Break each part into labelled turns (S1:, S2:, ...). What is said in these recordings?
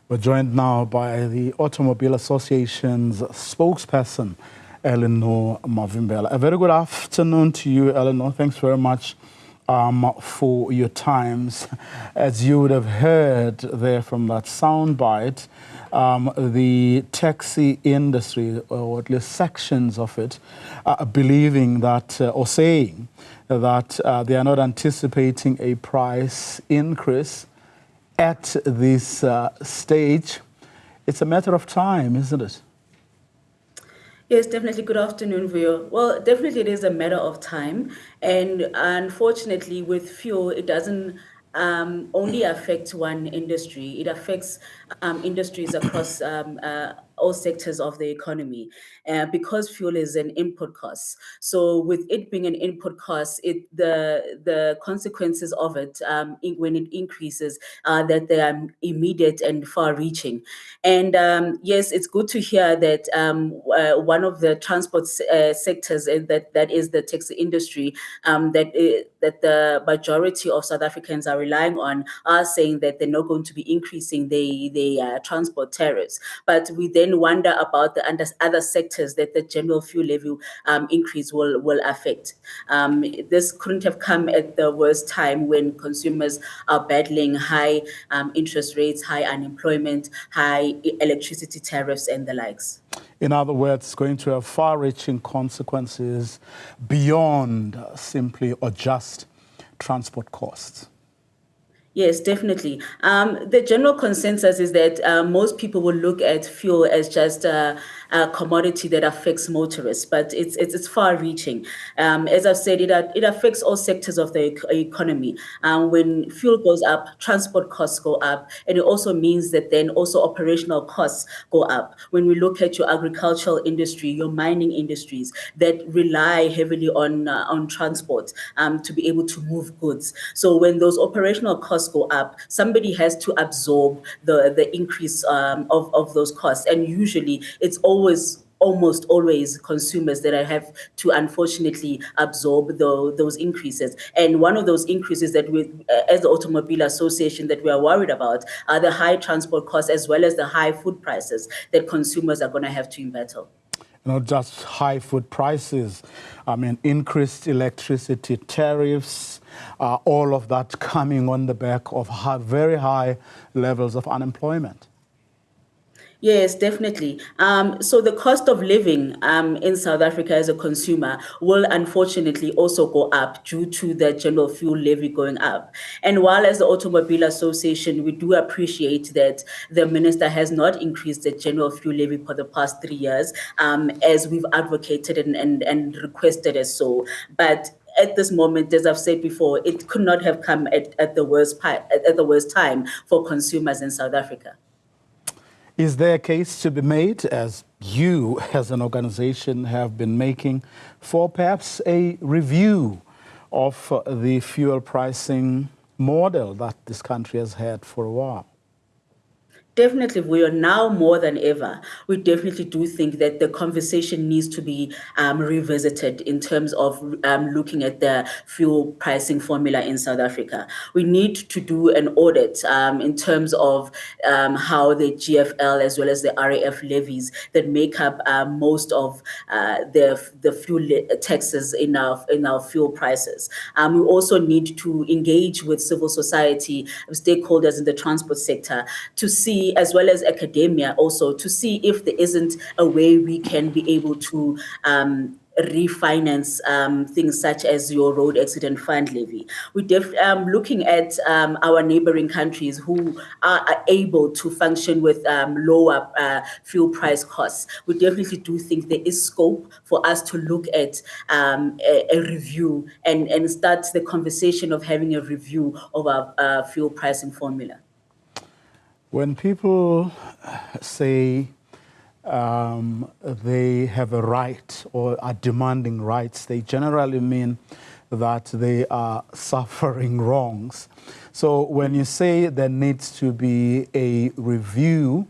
S1: We're joined now by the Automobile Association's spokesperson, Eleanor Mavimbela. A very good afternoon to you, Eleanor. Thanks very much for your times. As you would have heard there from that soundbite, the taxi industry, or at least sections of it, are believing that, or saying that they are not anticipating a price increase at this stage. It's a matter of time, isn't it?
S2: Yes, definitely. Good afternoon, Vio. Well, definitely it is a matter of time. And unfortunately, with fuel, it doesn't only affect one industry. It affects industries across all sectors of the economy because fuel is an input cost. So with it being an input cost, the consequences of it when it increases that they are immediate and far-reaching. And yes, it's good to hear that one of the transport sectors, that is the taxi industry, that the majority of South Africans are relying on, are saying that they're not going to be increasing the transport tariffs. But we then wonder about the other sectors that the general fuel levy increase will affect. This couldn't have come at the worst time when consumers are battling high interest rates, high unemployment, high electricity tariffs, and the likes.
S1: In other words, it's going to have far-reaching consequences beyond simply or just transport costs.
S2: Yes, definitely. The general consensus is that most people will look at fuel as just a commodity that affects motorists, but it's far-reaching. As I've said, it affects all sectors of the economy. When fuel goes up, transport costs go up, and it also means that then also operational costs go up. When we look at your agricultural industry, your mining industries that rely heavily on transport to be able to move goods. So when those operational costs go up, somebody has to absorb the increase of those costs. And usually it's almost always consumers that have to unfortunately absorb those increases. And one of those increases that we, as the Automobile Association, that we are worried about are the high transport costs as well as the high food prices that consumers are going to have to battle.
S1: Not just high food prices, I mean, increased electricity tariffs, all of that coming on the back of very high levels of unemployment.
S2: Yes, definitely. So the cost of living in South Africa as a consumer will unfortunately also go up due to the general fuel levy going up. And while as the Automobile Association, we do appreciate that the minister has not increased the general fuel levy for the past 3 years, as we've advocated and requested as so. But at this moment, as I've said before, it could not have come at the worst time for consumers in South Africa.
S1: Is there a case to be made, as you as an organization have been making, for perhaps a review of the fuel pricing model that this country has had for a while?
S2: Definitely, we are now more than ever. We definitely do think that the conversation needs to be revisited in terms of looking at the fuel pricing formula in South Africa. We need to do an audit in terms of how the GFL as well as the RAF levies that make up most of the fuel taxes in our fuel prices. We also need to engage with civil society, stakeholders in the transport sector, to see, as well as academia also, to see if there isn't a way we can be able to refinance things such as your road accident fund levy. We're looking at our neighboring countries who are able to function with lower fuel price costs. We definitely do think there is scope for us to look at a review and start the conversation of having a review of our fuel pricing formula.
S1: When people say they have a right or are demanding rights, they generally mean that they are suffering wrongs. So when you say there needs to be a review,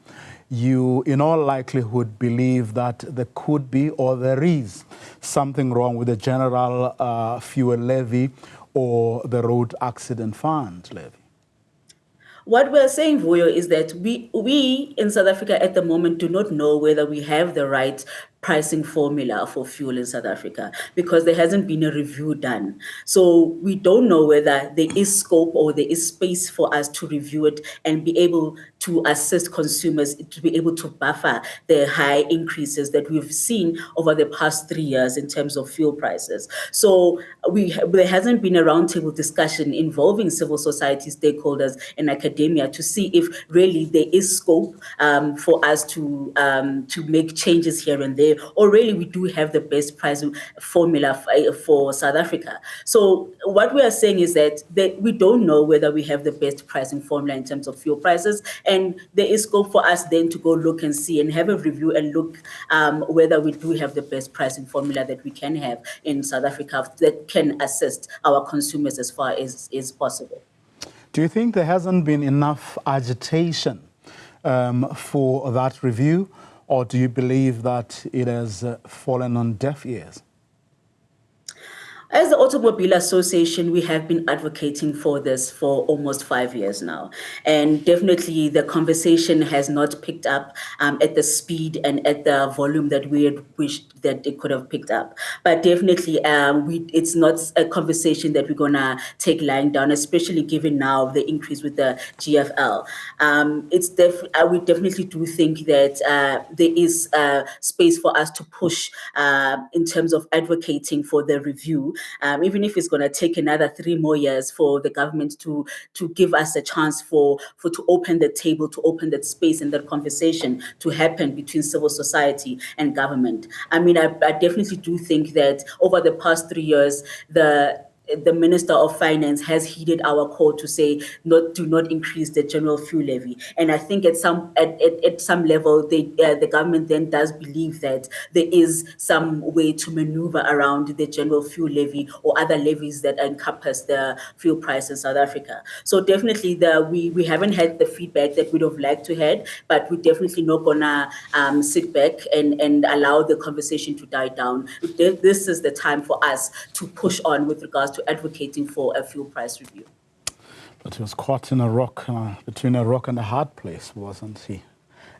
S1: you in all likelihood believe that there could be or there is something wrong with the general fuel levy or the road accident fund levy.
S2: What we're saying, Vuyo, is that we in South Africa at the moment do not know whether we have the right pricing formula for fuel in South Africa because there hasn't been a review done. So we don't know whether there is scope or there is space for us to review it and be able to assist consumers to be able to buffer the high increases that we've seen over the past 3 years in terms of fuel prices. So there hasn't been a roundtable discussion involving civil society stakeholders and academia to see if really there is scope for us to make changes here and there, or really we do have the best pricing formula for South Africa. So what we are saying is that we don't know whether we have the best pricing formula in terms of fuel prices, and there is scope for us then to go look and see and have a review and look whether we do have the best pricing formula that we can have in South Africa that can assist our consumers as far as is possible.
S1: Do you think there hasn't been enough agitation for that review, or do you believe that it has fallen on deaf ears?
S2: As the Automobile Association, we have been advocating for this for almost 5 years now. And definitely the conversation has not picked up at the speed and at the volume that we had wished that it could have picked up. But definitely it's not a conversation that we're going to take lying down, especially given now the increase with the GFL. We definitely do think that there is space for us to push in terms of advocating for the review. Even if it's going to take another 3 more years for the government to give us a chance to open the table, to open that space and that conversation to happen between civil society and government. I mean, I definitely do think that over the past 3 years, the Minister of Finance has heeded our call to say do not increase the general fuel levy, and I think at some level the government then does believe that there is some way to maneuver around the general fuel levy or other levies that encompass the fuel price in South Africa. So definitely we haven't had the feedback that we'd have liked to had, but we're definitely not gonna sit back and allow the conversation to die down. This is the time for us to push on with regards to advocating for a fuel price review.
S1: But he was caught in a rock, between a rock and a hard place, wasn't he?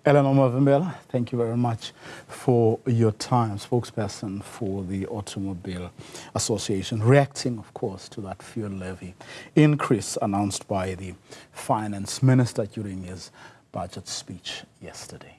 S1: Eleanor Mavimbela, thank you very much for your time, spokesperson for the Automobile Association, reacting, of course, to that fuel levy increase announced by the Finance Minister during his budget speech yesterday.